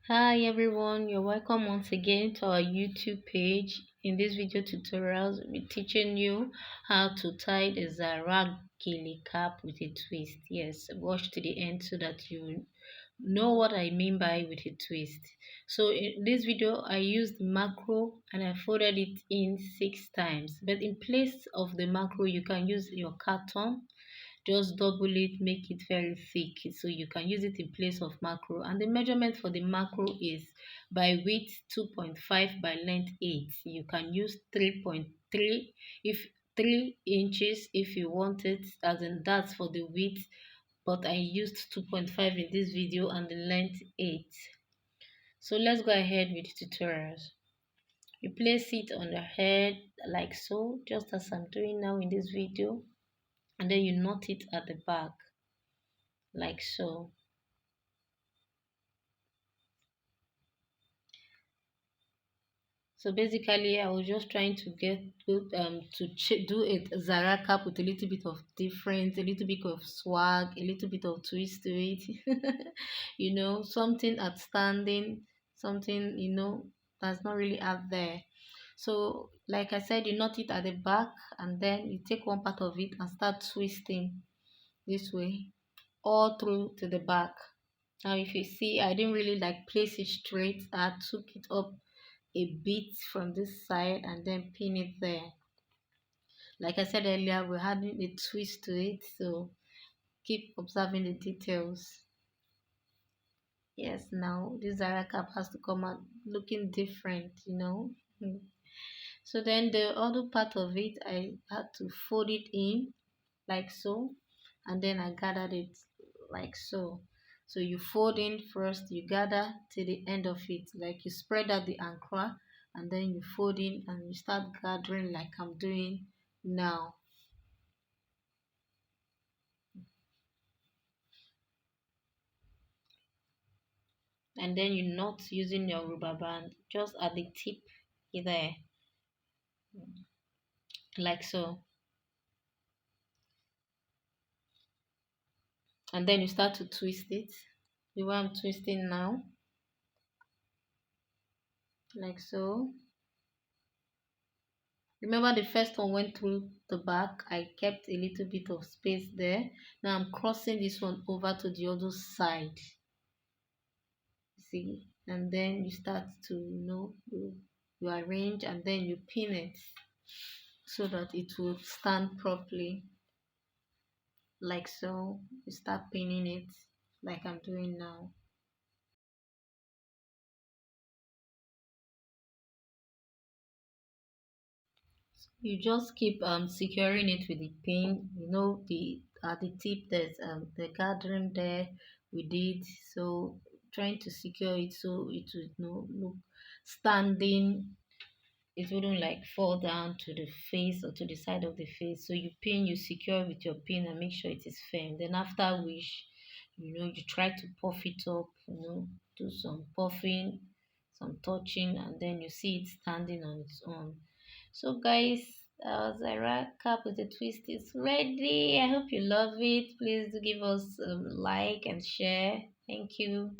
Hi everyone, you're welcome once again to our YouTube page. In this video tutorials, we're teaching you how to tie the Zara gele cap with a twist. Yes, watch to the end so that you know what I mean by with a twist. So in this video, I used macro and I folded it in 6 times. But in place of the macro, you can use your carton, just double it, make it very thick so you can use it in place of macro. And the measurement for the macro is by width 2.5 by length 8. You can use 3.3 if 3 inches if you want it, as in that's for the width, but I used 2.5 in this video and the length 8. So let's go ahead with the tutorials. You place it on the head like so, just as I'm doing now in this video, and then you knot it at the back like so. So basically, I was just trying to get good to do a Zara cap with a little bit of difference, a little bit of swag, a little bit of twist to it. Something outstanding, something that's not really out there. So, like I said, you knot it at the back, and then you take one part of it and start twisting this way all through to the back. Now, if you see, I didn't really like place it straight. I took it up a bit from this side and then pin it there. Like I said earlier, we're adding a twist to it, so keep observing the details. Yes, now this Zara cap has to come out looking different. So then the other part of it, I had to fold it in like so, and then I gathered it like so. So you fold in first, you gather to the end of it, like you spread out the ankara, and then you fold in and you start gathering like I'm doing now. And then you knot using your rubber band just at the tip there, like so. And then you start to twist it the way I'm twisting now, like so. Remember the first one went through the back. I kept a little bit of space there. Now I'm crossing this one over to the other side. See? And then you start to you arrange and then you pin it so that it will stand properly. Like so. You start pinning it like I'm doing now. You just keep securing it with the pin. The at the tip there's the gathering there we did. So trying to secure it so it would look standing. It wouldn't like fall down to the face or to the side of the face. So you secure with your pin and make sure it is firm. Then after which, you try to puff it up, do some puffing, some touching, and then you see it standing on its own. So guys, Zara cap with a twist is ready. I hope you love it. Please do give us a like and share. Thank you.